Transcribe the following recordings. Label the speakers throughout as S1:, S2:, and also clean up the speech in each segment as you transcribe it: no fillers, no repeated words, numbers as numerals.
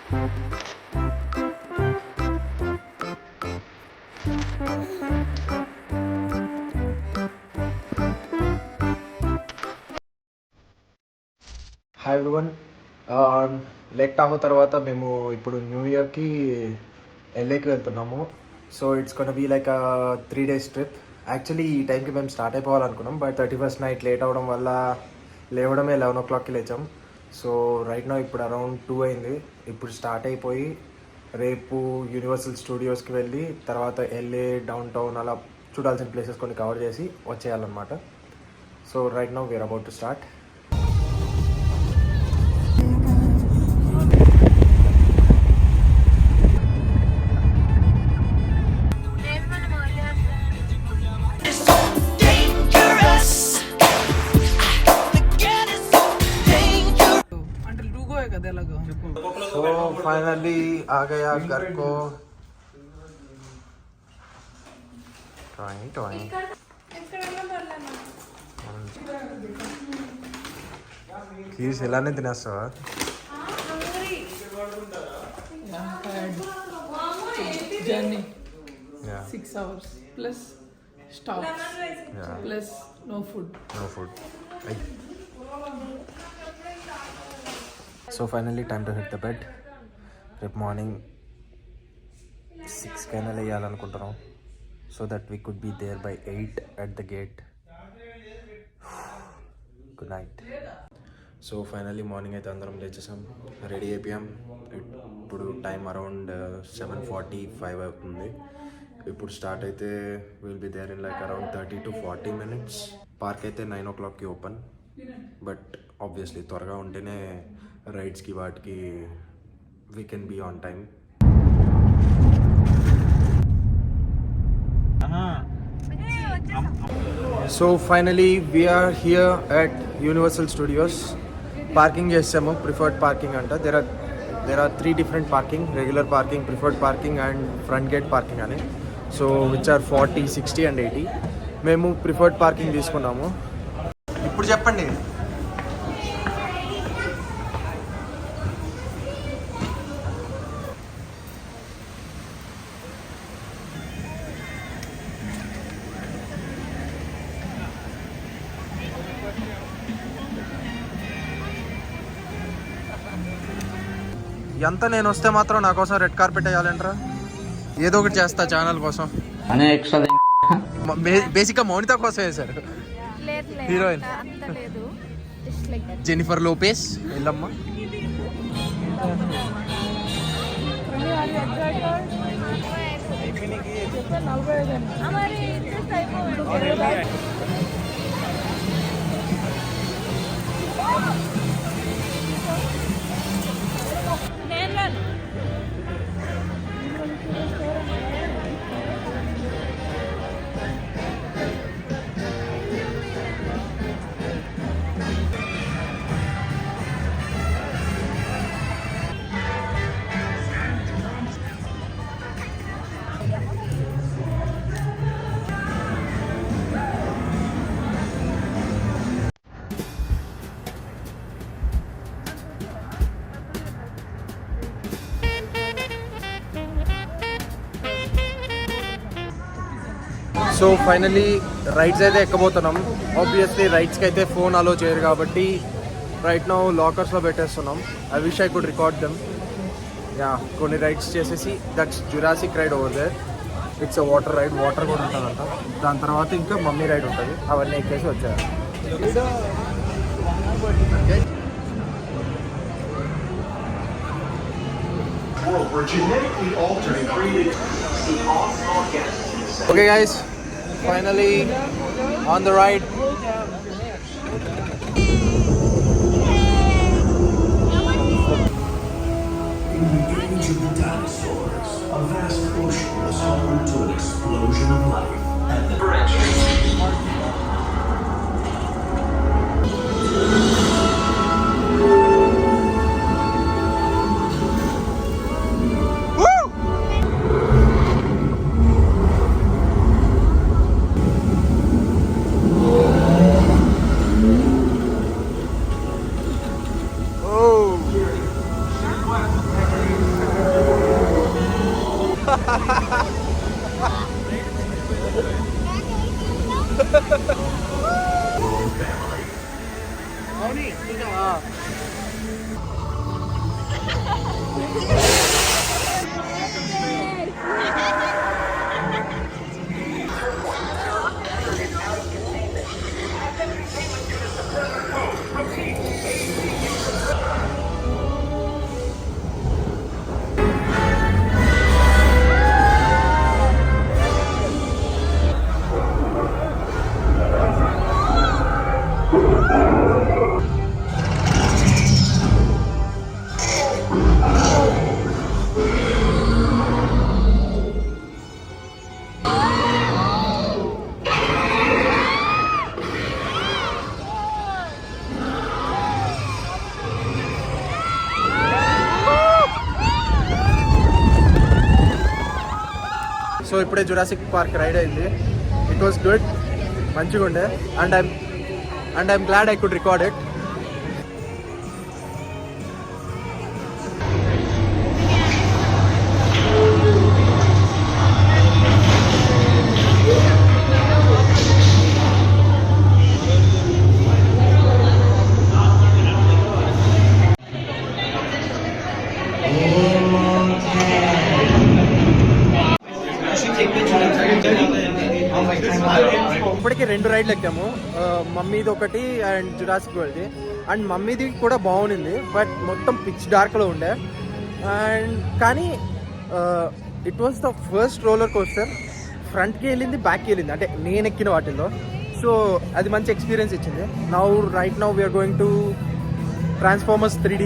S1: Hi everyone. Lake టాహో తర్వాత మేము ఇప్పుడు న్యూ ఇయర్కి ఎల్ఏకి వెళ్తున్నాము. So it's gonna be like 3 days trip. Actually ఈ టైంకి మేము స్టార్ట్ అయిపోవాలనుకున్నాం, బట్ 31st నైట్ లేట్ అవ్వడం వల్ల లేవడమే 11 o'clockకి లేచాం. సో రైట్ నా ఇప్పుడు అరౌండ్ 2 అయింది. ఇప్పుడు స్టార్ట్ అయిపోయి రేపు యూనివర్సల్ స్టూడియోస్కి వెళ్ళి తర్వాత ఎల్ఏ డౌన్ టౌన్ అలా చూడాల్సిన ప్లేసెస్ కొన్ని కవర్ చేసి వచ్చేయాలన్నమాట. So right now we're about to start. So finally आ गया घर को. ఇలానే తినేస్తావా?
S2: Journey 6 hours plus stops plus no food.
S1: So finally time to hit the bed. రేపు మార్నింగ్ 6 కైనా లేయాలనుకుంటున్నాం, so that we could be there by 8 at the gate. Good night. So finally morning అయితే అందరం లేచేసాం, రెడీ అయిపోయాం. ఇప్పుడు time around 7:45 అవుతుంది. ఇప్పుడు start అయితే will be there in like around 30 to 40 minutes. Park అయితే 9 o'clockకి ఓపెన్, బట్ ఆబ్వియస్లీ త్వరగా ఉంటేనే రైడ్స్కి వాటికి we can be on time. So finally we're here at Universal Studios. Parking చేసాము, ప్రిఫర్డ్ పార్కింగ్ అంట. There are 3 different parking: regular parking, preferred parking and front gate parking అని. So which are 40, 60 and 80. మేము preferred parking తీసుకున్నాము. ఇప్పుడు చెప్పండి. ఎంత నేను వస్తే మాత్రం నా కోసం రెడ్ కార్పెట్ వేయాలంటారా? ఏదో ఒకటి చేస్తా ఛానల్ కోసం. బేసిక్గా మౌనిత కోసం వేశారు. హీరోయిన్ జెనిఫర్ లోపెస్ వెళ్ళమ్మ. సో ఫైనలీ రైడ్స్ అయితే ఎక్కబోతున్నాం. ఆబ్వియస్లీ రైడ్స్కి అయితే ఫోన్ అలో చేయరు కాబట్టి రైట్ నౌ లాకర్స్లో పెట్టేస్తున్నాం. I wish I could record them. కొన్ని రైడ్స్ చేసేసి that's Jurassic ride over there. It's water ride, water కూడా ఉంటుందంట. దాని తర్వాత ఇంకా మమ్మీ రైడ్ ఉంటుంది. అవన్నీ ఎక్కేసి వచ్చారు. Okay guys, finally on the ride.
S3: In the age of the dinosaurs, a vast ocean was home to an explosion of life at the bridge.
S1: So ఇప్పుడే జురాసిక్ పార్క్ రైడ్ అయింది. It was good, మంచిగా ఉండే. And I'm glad I could record it. ఇప్పటికి 2 రైడ్లు ఎక్కాము, మమ్మీది ఒకటి and Jurassic వరల్డ్ది. And మమ్మీది కూడా బాగుంది, but మొత్తం పిచ్ డార్క్లో ఉండే. అండ్ కానీ it was the first roller coaster. ఫ్రంట్కి వెళ్ళింది, బ్యాక్కి వెళ్ళింది, అంటే నేను ఎక్కిన వాటిల్లో. సో అది మంచి ఎక్స్పీరియన్స్ ఇచ్చింది. Right now we're going to Transformers 3D.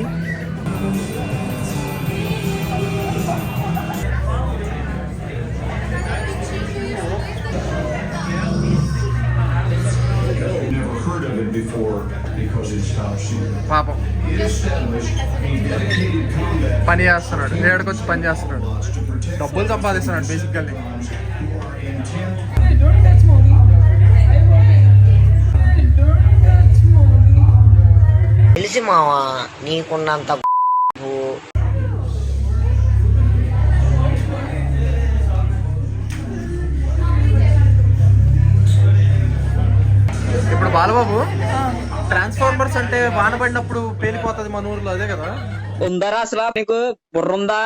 S3: Never heard of it before because it's top secret.
S1: పాపం
S3: Established a dedicated combat
S1: పని చేస్తున్నాడు, ఏడకి వచ్చి పని చేస్తున్నాడు,
S3: laws to protect
S1: డబ్బులు సంపాదిస్తున్నాడు basically.
S3: who are intent
S2: I don't touch mommy. I don't touch mommy.
S4: తెలిసి మావా నీకున్నంత
S1: ఇప్పుడు బాలబాబు, ట్రాన్స్ఫార్మర్స్ అంటే వాన పడినప్పుడు పేలిపోతుంది మన ఊర్లో, అదే కదా?
S4: ఉందరా అసలు నీకు బుర్రుందా?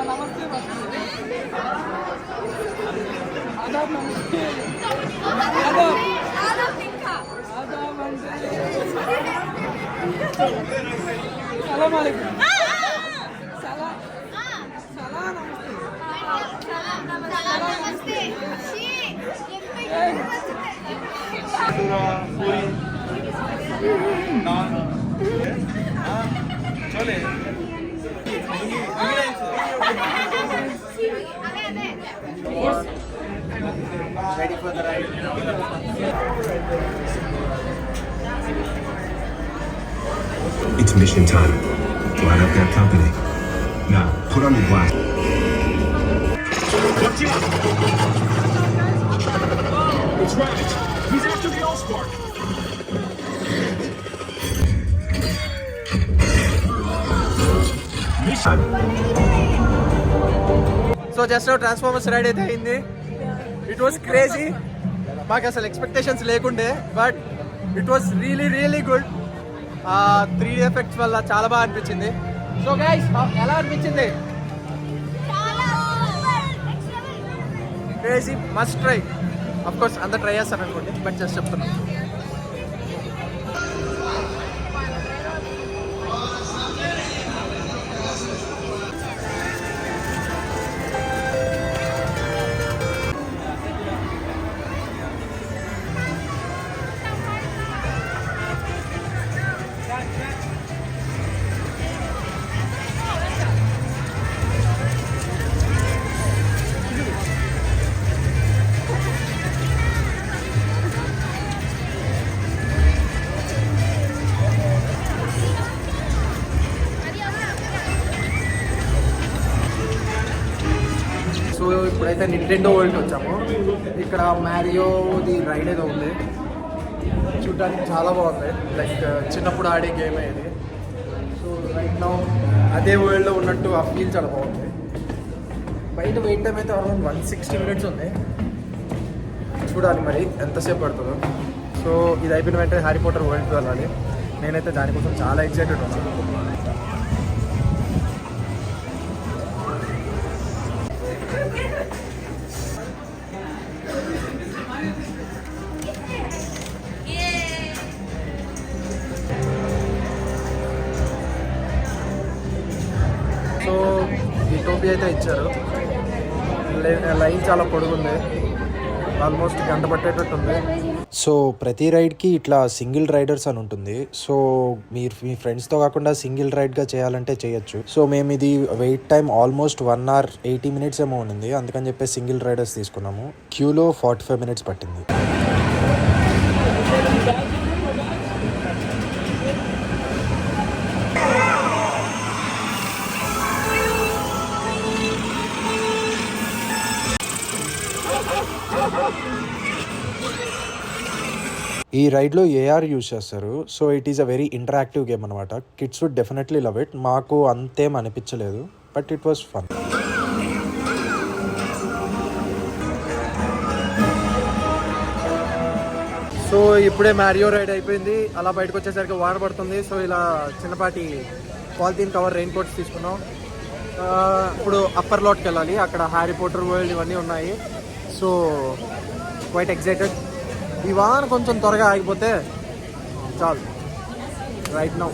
S2: నమస్తే ఆదాబ్. నమస్తే ఆదాబ్. ఆదాబ్ అంటే సలాం అలైకుం. సలా నమస్తే.
S1: Ready for the ride?
S5: It's mission time. Line up that company. Now, put on your glass.
S3: It's Rabbit. He's after the Allspark.
S5: Time.
S1: So just Transformers ride అయితే అయింది. It was crazy. మాకు అసలు ఎక్స్పెక్టేషన్స్ లేకుండే, but it was really good. 3D effects వల్ల చాలా బాగా అనిపించింది. So guys, ఎలా అనిపించింది? Crazy, must try. Of course అందరు ట్రై చేస్తారు అనుకోండి, బట్ జస్ట్ చెప్తున్నాను. సో ఇప్పుడైతే నింటెండో వరల్డ్ వచ్చాము. ఇక్కడ మ్యారియోది రైడ్ ఏదో ఉంది, చూడడానికి చాలా బాగుంది. లైక్ చిన్నప్పుడు ఆడే గేమ్ ఇది. సో రైట్ నౌ అదే వరల్డ్లో ఉన్నట్టు ఆ ఫీల్ చాలా బాగుంది. బయట వెయిట్ టైం అయితే అరౌండ్ 160 minutes ఉంది. చూడాలి మరి ఎంతసేపు పడుతుందో. సో ఇది అయిపోయిన వెంటనే హ్యారీ పాటర్ వరల్డ్కి వెళ్ళాలి. నేనైతే దానికోసం చాలా ఎక్సైటెడ్ ఉన్నాను. సో ఈ టోపీ అయితే ఇచ్చారు. లైన్ చాలా పొడుగుంది, ఆల్మోస్ట్ గంట పట్టేటట్టు ఉంది. సో ప్రతి రైడ్కి ఇట్లా సింగిల్ రైడర్స్ అని ఉంటుంది. సో మీరు మీ ఫ్రెండ్స్తో కాకుండా సింగిల్ రైడ్గా చేయాలంటే చేయొచ్చు. సో మేము ఇది wait time almost 1 hour 80 minutes ఏమో ఉండింది. అందుకని చెప్పి సింగిల్ రైడర్స్ తీసుకున్నాము. క్యూలో 45 minutes పట్టింది. ఈ రైడ్లో ఏఆర్ యూజ్ చేస్తారు. So it is a very interactive game అనమాట. Kids would definitely love it. మాకు అంతేం అనిపించలేదు, but it was fun. So ఇప్పుడే మ్యారియో రైడ్ అయిపోయింది. అలా బయటకు వచ్చేసరికి వాన పడుతుంది. సో ఇలా చిన్నపాటి పాలిథీన్ కవర్ రెయిన్ కోట్స్ తీసుకున్నాం. ఇప్పుడు అప్పర్ లోట్కి వెళ్ళాలి. అక్కడ హ్యారీ పోటర్ వరల్డ్ ఇవన్నీ ఉన్నాయి. So quite excited. ఈ వాన కొంచెం త్వరగా ఆగిపోతే చాలు. Right now